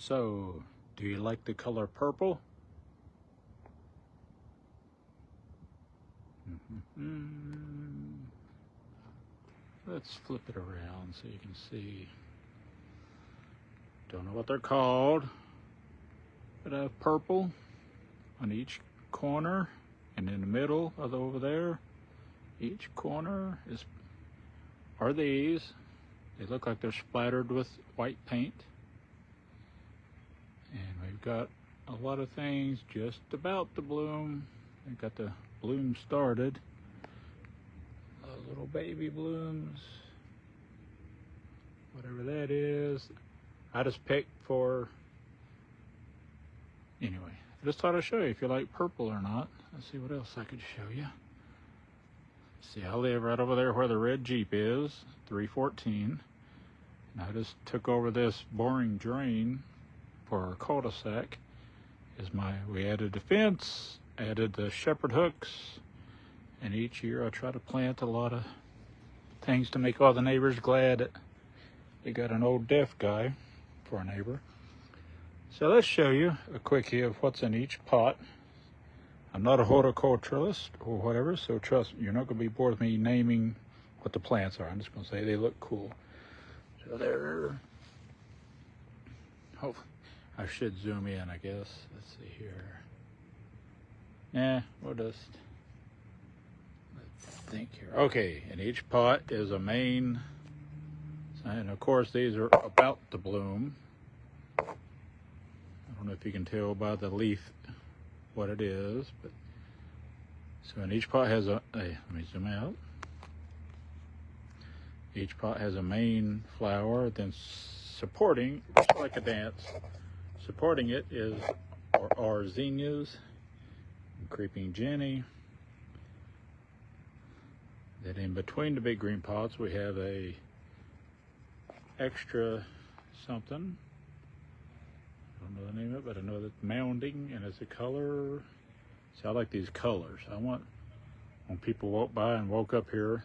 So, do you like the color purple? Let's flip it around so you can see. Don't know what they're called, but I have purple on each corner, and in the middle of over there, each corner are these. They look like they're splattered with white paint. And we've got a lot of things just about to bloom. We've got the bloom started. Little baby blooms. Whatever that is. I just picked for... Anyway, I just thought I'd show you if you like purple or not. Let's see what else I could show you. See, I live right over there where the red Jeep is, 314. And I just took over this boring drain for our cul-de-sac. We added the fence, added the shepherd hooks, and each year I try to plant a lot of things to make all the neighbors glad that they got an old deaf guy for a neighbor. So let's show you a quickie of what's in each pot. I'm not a horticulturalist or whatever, so trust me, you're not going to be bored with me naming what the plants are. I'm just going to say they look cool. So there. Oh, I should zoom in, I guess. Let's see here. We'll just let's think here. Okay, in each pot is a main, and of course these are about to bloom. I don't know if you can tell by the leaf what it is, but so in each pot has let me zoom out. Each pot has a main flower, then supporting, just like a dance, supporting it are zinnias, creeping Jenny. Then in between the big green pots we have a extra something. I don't know the name of it, but I know that mounding, and it's a color. See, I like these colors. I want, when people walk by and walk up here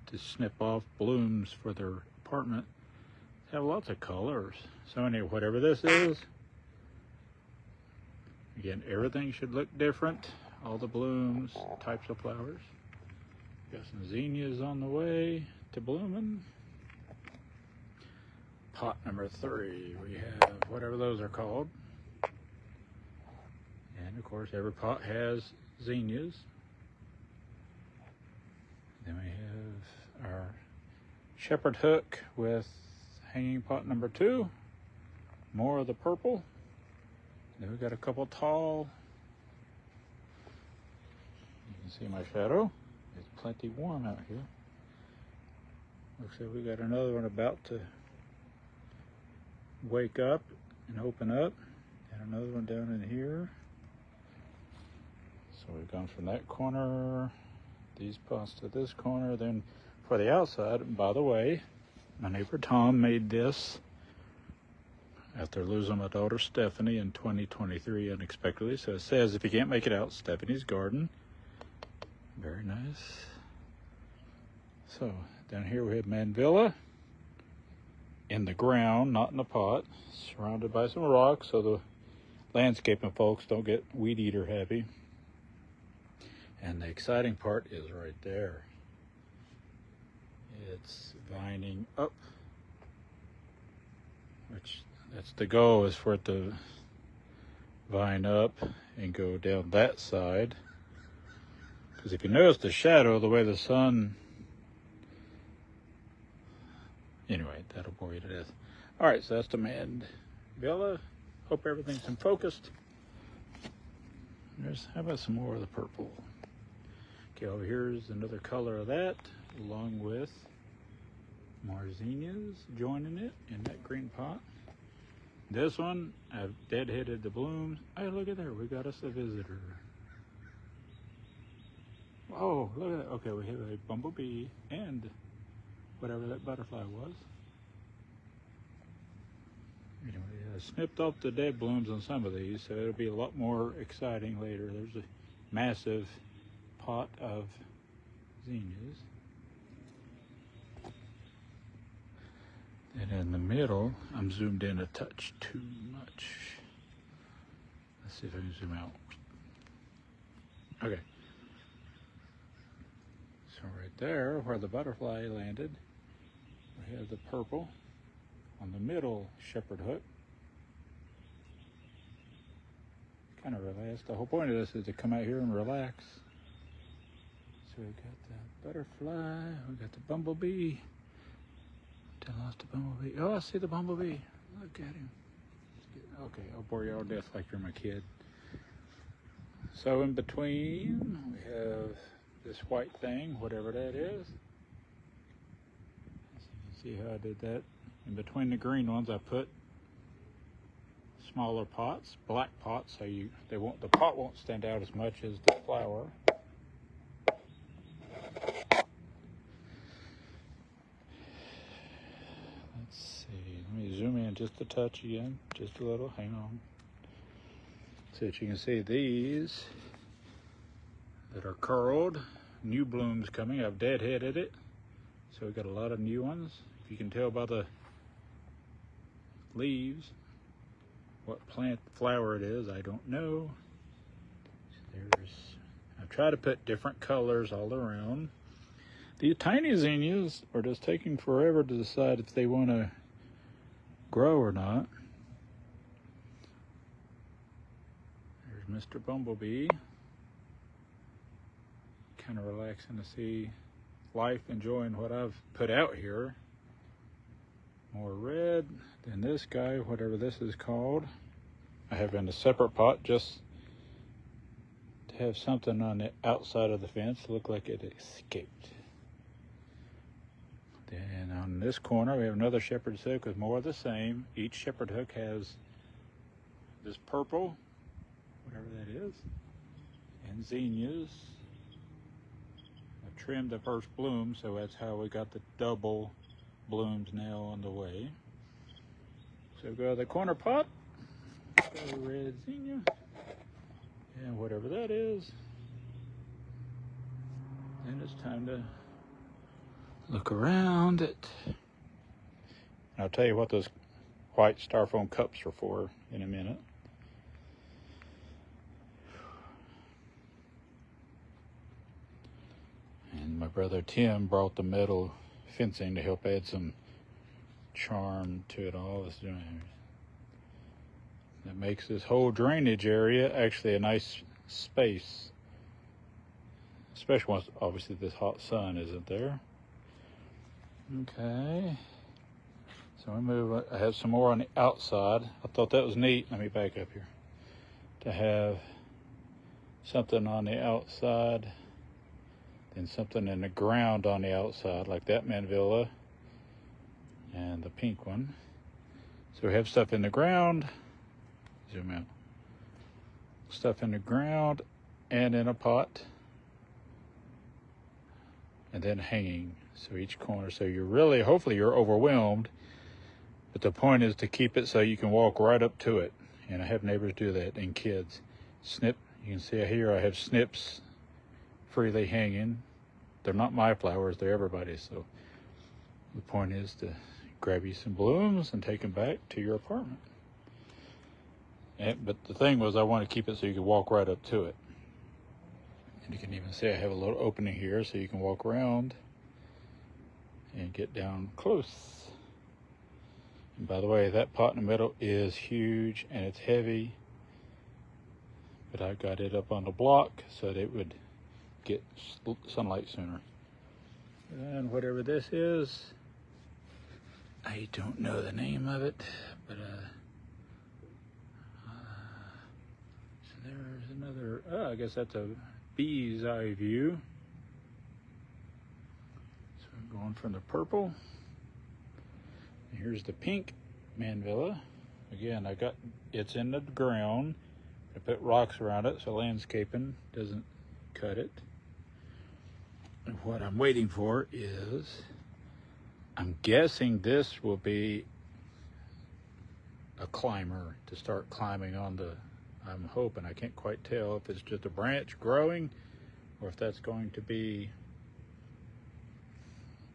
to snip off blooms for their apartment, they have lots of colors. So anyway, whatever this is, again, everything should look different. All the blooms, types of flowers. Got some zinnias on the way to blooming. Pot number 3, we have whatever those are called. And of course, every pot has zinnias. Then we have our shepherd hook with hanging pot number 2. More of the purple. Then we got a couple tall. You can see my shadow. It's plenty warm out here. Looks like we got another one about to wake up and open up, and another one down in here. So we've gone from that corner, these pots to this corner. Then for the outside, and by the way, my neighbor Tom made this after losing my daughter Stephanie in 2023 unexpectedly. So it says, if you can't make it out, Stephanie's garden. Very nice. So down here we have Manvilla in the ground, not in the pot, surrounded by some rocks so the landscaping folks don't get weed eater happy. And the exciting part is right there. It's vining up, which that's the goal, is for it to vine up and go down that side. Because if you notice the shadow, the way the sun, anyway, that'll bore you to death. All right, so that's the Manvilla. Hope everything's in focus. How about some more of the purple? Okay, over here is another color of that, along with more zinnias joining it in that green pot. This one, I've deadheaded the blooms. Hey, look at there, we got us a visitor. Oh, look at that. Okay, we have a bumblebee and whatever that butterfly was. Anyway, I snipped off the dead blooms on some of these, so it'll be a lot more exciting later. There's a massive pot of zinnias. And in the middle, I'm zoomed in a touch too much. much. Let's see if I can zoom out. Okay. So right there, where the butterfly landed, we have the purple on the middle shepherd hook. Kind of relax. The whole point of this is to come out here and relax. So we got the butterfly, we got the bumblebee. I lost the bumblebee. Oh, I see the bumblebee. Look at him. Okay, I'll bore you all to death like you're my kid. So in between, we have this white thing, whatever that is. So you can see how I did that. In between the green ones, I put smaller pots, black pots, so the pot won't stand out as much as the flower. Let's see. Let me zoom in just a touch again, just a little. Hang on. So that you can see these that are curled, new blooms coming. I've deadheaded it, so we've got a lot of new ones. If you can tell by the leaves what plant flower it is, I don't know. I've tried to put different colors all around. These tiny zinnias are just taking forever to decide if they want to grow or not. There's Mr. Bumblebee. Kind of relaxing to see life, enjoying what I've put out here. More red than this guy, whatever this is called. I have in a separate pot just to have something on the outside of the fence to look like it escaped. Then on this corner we have another shepherd's hook with more of the same. Each shepherd hook has this purple, whatever that is, and zinnias. I've trimmed the first bloom, so that's how we got the double blooms now on the way. So go to the corner pot, go red zinnia, and whatever that is. Then it's time to look around it. And I'll tell you what those white styrofoam cups are for in a minute. And my brother Tim brought the metal fencing to help add some charm to it all. That makes this whole drainage area actually a nice space, especially once obviously this hot sun isn't there. Okay, so we move. I have some more on the outside. I thought that was neat. Let me back up here. To have something on the outside and something in the ground on the outside, like that manvilla and the pink one. So we have stuff in the ground. Zoom out. Stuff in the ground and in a pot, and then hanging. So each corner. So you're really, hopefully you're overwhelmed, but the point is to keep it so you can walk right up to it. And I have neighbors do that, and kids. Snip. You can see here I have snips freely hanging. They're not my flowers, they're everybody's. So the point is to grab you some blooms and take them back to your apartment. But the thing was, I want to keep it so you can walk right up to it. And you can even see I have a little opening here so you can walk around and get down close. And by the way, that pot in the middle is huge and it's heavy, but I got it up on the block so that it would get sunlight sooner. And whatever this is, I don't know the name of it, but so there's another, I guess that's a bee's eye view. So I'm going from the purple. And here's the pink manvilla. Again, it's in the ground. I put rocks around it so landscaping doesn't cut it. And what I'm waiting for is, I'm guessing this will be a climber to start climbing on the, I'm hoping, I can't quite tell if it's just a branch growing or if that's going to be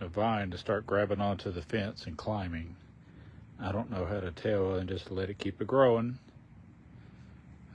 a vine to start grabbing onto the fence and climbing. I don't know how to tell, and just let it keep it growing.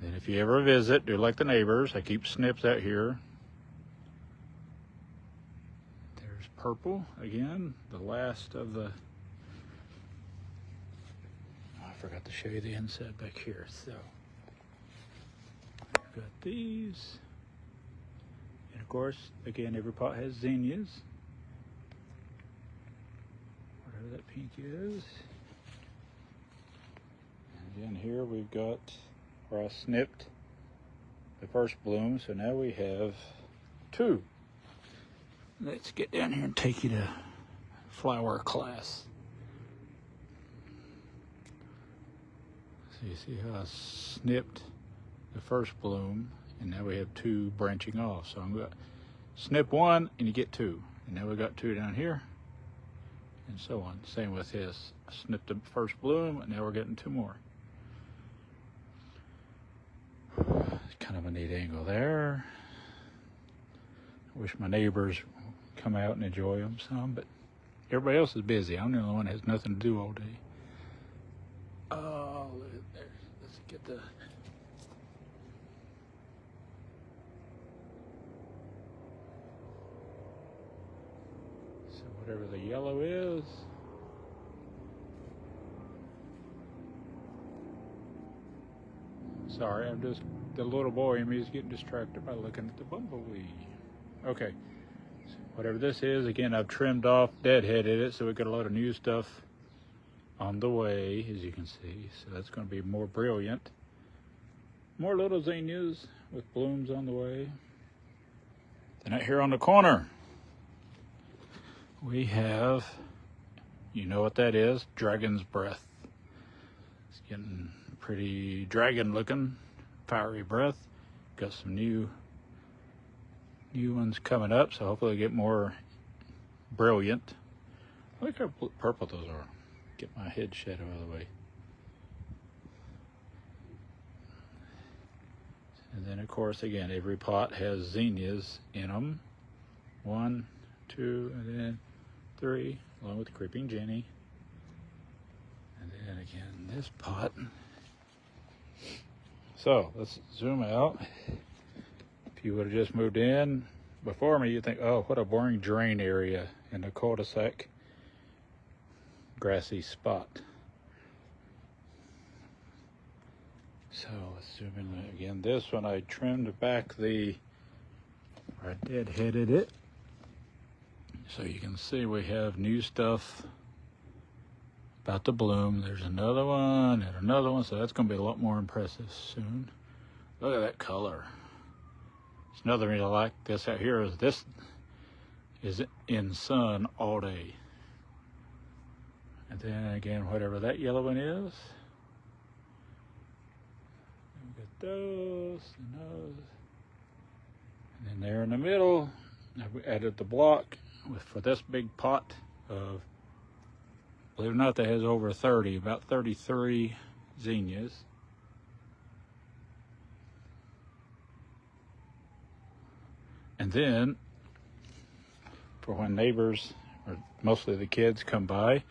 Then if you ever visit, do like the neighbors. I keep snips out here. There's purple again, the last of the, I forgot to show you the inside back here. So I've got these. And of course, again, every pot has zinnias. Whatever that pink is. And then here we've got where I snipped the first bloom, so now we have 2. Let's get down here and take you to flower class. So you see how I snipped the first bloom, and now we have 2 branching off. So I'm going to snip 1 and you get 2. And now we got 2 down here, and so on. Same with this. I snipped the first bloom, and now we're getting 2 more. It's kind of a neat angle there. I wish my neighbors would come out and enjoy them some, but everybody else is busy. I'm the only one that has nothing to do all day. Oh, look at there. Let's get the... So whatever the yellow is, sorry, I'm just, the little boy in me is getting distracted by looking at the bumblebee. Okay, so whatever this is, again, I've trimmed off, deadheaded it, so we got a lot of new stuff on the way, as you can see. So that's going to be more brilliant. More little zinnias with blooms on the way. Then out here on the corner, we have, you know what that is, dragon's breath. It's getting pretty dragon looking, fiery breath. Got some new ones coming up, so hopefully they get more brilliant. Look how purple those are. Get my head shadow out of the way. And then of course, again, every pot has zinnias in them. 1, 2, and then 3, along with the creeping Jenny. And then again, this pot. So let's zoom out. If you would have just moved in before me, you'd think, oh, what a boring drain area in the cul-de-sac grassy spot. So let's zoom in again. This one I trimmed back I deadheaded it. So you can see we have new stuff about to bloom. There's another one and another one, so that's going to be a lot more impressive soon. Look at that color. It's another reason I like this out here is this is in sun all day. And then again, whatever that yellow one is. We got those and those. And then there in the middle, we added the block for this big pot of, believe it or not, that has over 30, about 33 zinnias. And then, for when neighbors, or mostly the kids, come by,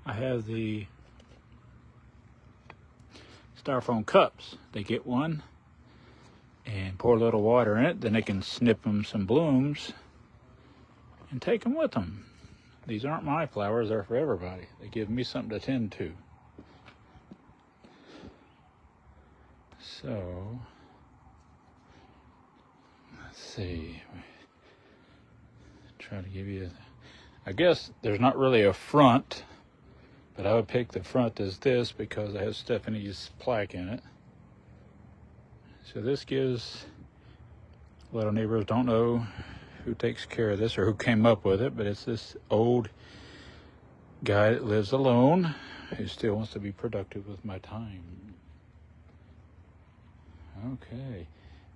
I have the styrofoam cups. They get one and pour a little water in it, then they can snip them some blooms and take them with them. These aren't my flowers, they're for everybody. They give me something to tend to. So, let's see. Try to give you, I guess there's not really a front, but I would pick the front as this because it has Stephanie's plaque in it. So this gives, a lot of neighbors don't know who takes care of this or who came up with it, but it's this old guy that lives alone who still wants to be productive with my time. Okay.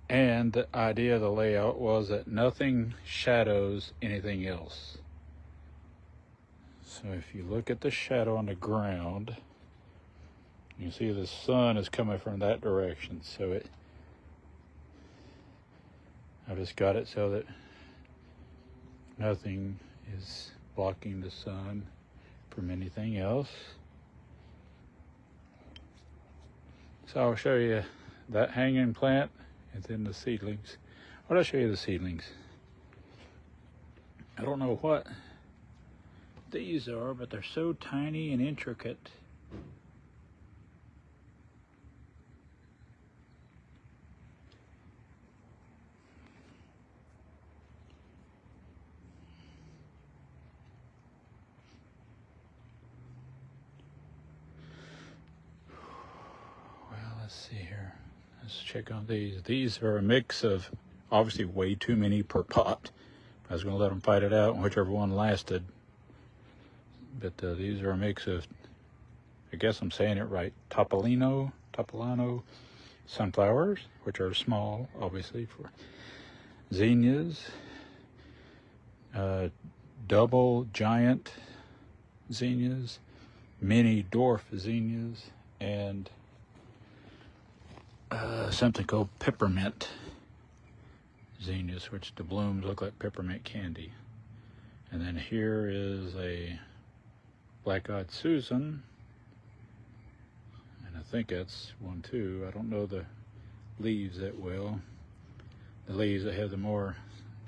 And the idea of the layout was that nothing shadows anything else. So if you look at the shadow on the ground, you see the sun is coming from that direction. So I just got it so that nothing is blocking the sun from anything else. So I'll show you that hanging plant and then the seedlings. What I'll show you the seedlings. I don't know what these are, but they're so tiny and intricate. Let's see here. Let's check on these. These are a mix of, obviously way too many per pot. I was going to let them fight it out, whichever one lasted. But these are a mix of, I guess I'm saying it right, Topolino sunflowers, which are small, obviously, for zinnias, double giant zinnias, mini dwarf zinnias, and something called peppermint zinnias, which the blooms look like peppermint candy. And then here is a black-eyed Susan, and I think that's one too. I don't know the leaves that well. The leaves that have the more,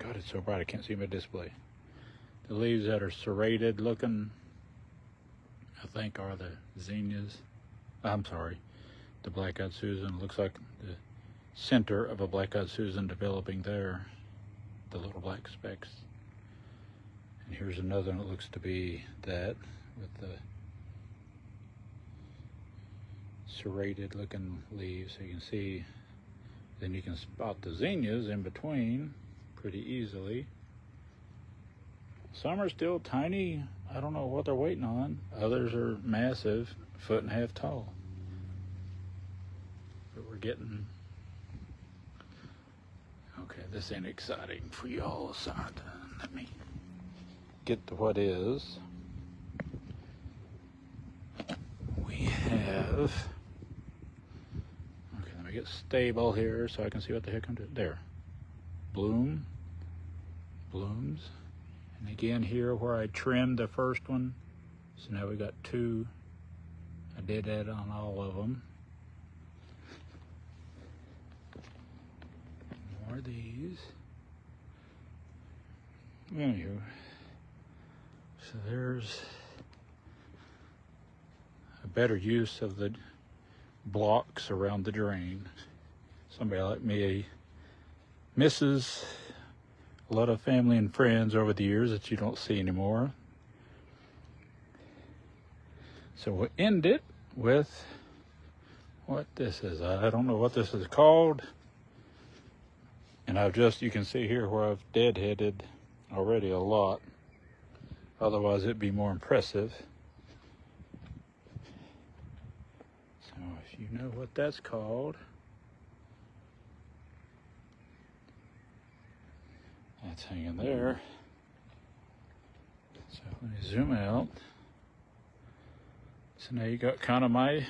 God, it's so bright I can't see my display. The leaves that are serrated looking, I think, are the zinnias. I'm sorry. The black-eyed Susan looks like the center of a black-eyed Susan developing there, the little black specks. And here's another one that looks to be that, with the serrated looking leaves. So you can see, then you can spot the zinnias in between pretty easily. Some are still tiny. I don't know what they're waiting on. Others are massive, 1.5 feet tall. But we're getting, okay, this ain't exciting for y'all, so let me get to what is. We have, okay, let me get stable here so I can see what the heck I'm doing. There, blooms. And again here where I trimmed the first one, so now we got 2. I did that on all of them. More of these. Anywho, so there's a better use of the blocks around the drain. Somebody like me misses a lot of family and friends over the years that you don't see anymore. So we'll end it with what this is. I don't know what this is called. And I've just, you can see here where I've deadheaded already a lot. Otherwise it'd be more impressive. So if you know what that's called, that's hanging there. So let me zoom out. So now you got kind of my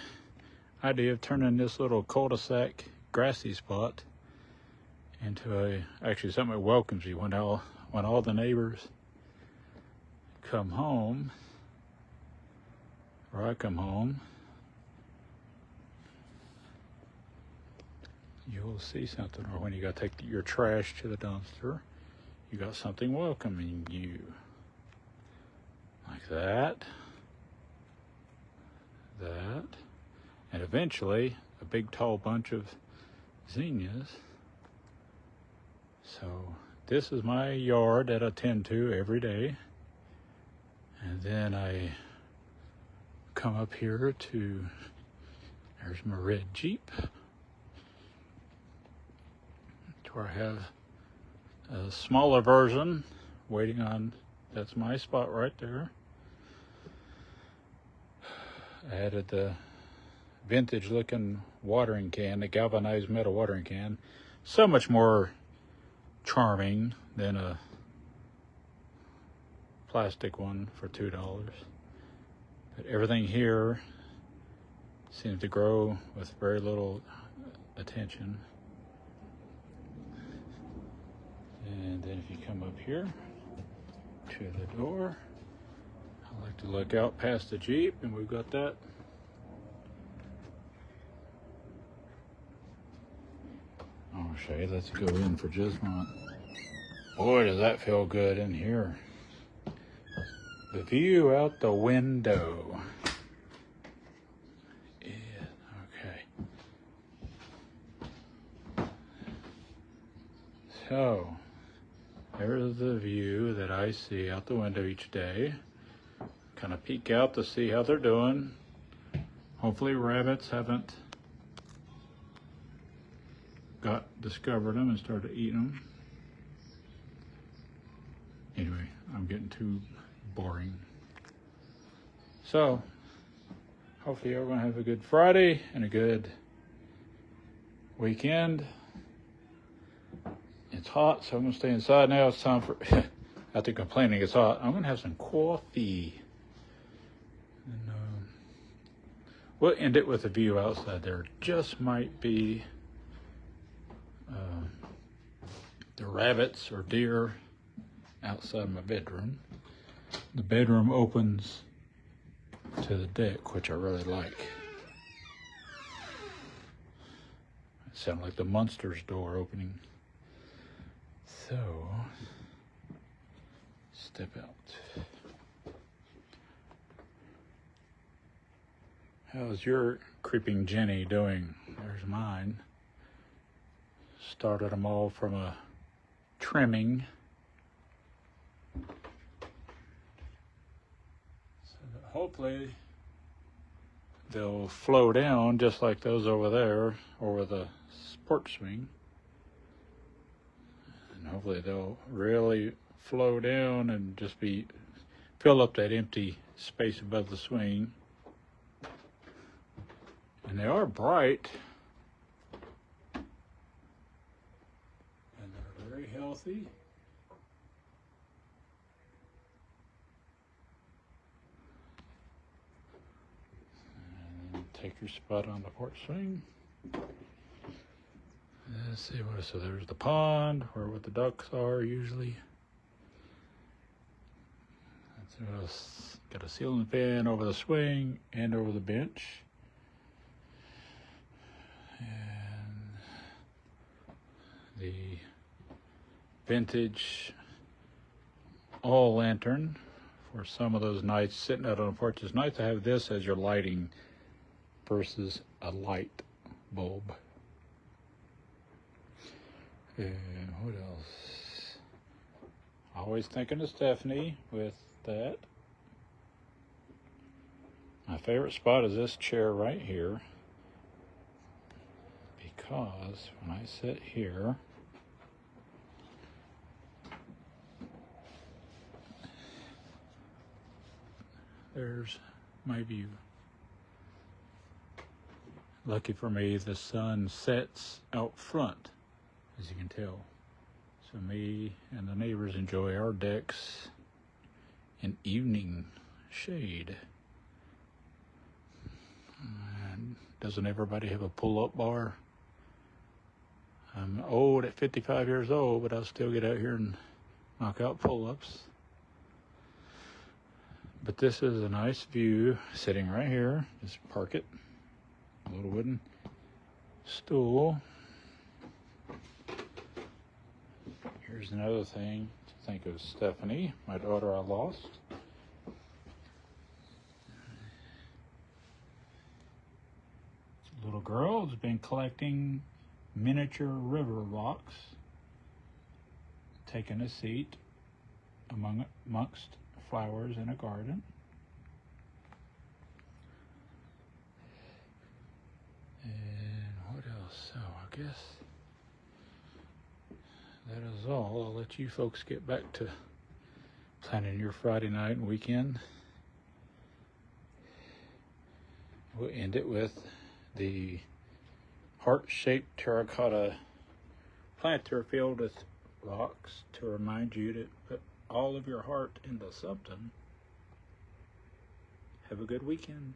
idea of turning this little cul-de-sac grassy spot into actually something that welcomes you when all the neighbors come home, or I come home. You'll see something, or when you got to take your trash to the dumpster, you got something welcoming you, like that, and eventually a big tall bunch of zinnias. So this is my yard that I tend to every day. And then I come up here to, there's my red Jeep, to where I have a smaller version waiting on, that's my spot right there. I added the vintage looking watering can, the galvanized metal watering can. So much more charming than a plastic one for $2. But everything here seems to grow with very little attention. And then if you come up here to the door, I like to look out past the Jeep, and we've got that I'll show you. Let's go in for just a moment. Boy, does that feel good in here. The view out the window. Yeah, okay. So, there's the view that I see out the window each day. Kind of peek out to see how they're doing. Hopefully rabbits haven't discovered them and started eating them. Anyway, I'm getting too boring. So, hopefully everyone have a good Friday and a good weekend. It's hot, so I'm gonna stay inside now. It's time for, after complaining it's hot, I'm gonna have some coffee. And we'll end it with a view outside. There just might be the rabbits or deer outside my bedroom. The bedroom opens to the deck, which I really like. It sounds like the Munsters door opening. So, step out. How's your creeping Jenny doing? There's mine. Started them all from a trimming. So that hopefully they'll flow down just like those over there over the porch swing. And hopefully they'll really flow down and just fill up that empty space above the swing. And they are bright. And they're very healthy. And take your spot on the porch swing. Let's see what. So there's the pond where the ducks are usually. Let's see what else. Got a ceiling fan over the swing and over the bench. And the vintage all lantern for some of those nights sitting out on the porch. It's nice to have this as your lighting versus a light bulb. And what else? Always thinking of Stephanie with that. My favorite spot is this chair right here, because when I sit here, there's my view. Lucky for me, the sun sets out front, as you can tell. So me and the neighbors enjoy our decks in evening shade. And doesn't everybody have a pull-up bar? I'm old at 55 years old, but I'll still get out here and knock out pull-ups. But this is a nice view sitting right here. Just park it. A little wooden stool. Here's another thing to think of Stephanie, my daughter I lost. This little girl has been collecting miniature river rocks, taking a seat amongst flowers in a garden. And what else? So I guess that is all. I'll let you folks get back to planning your Friday night and weekend. We'll end it with the heart-shaped terracotta planter filled with rocks to remind you to put all of your heart into something. Have a good weekend.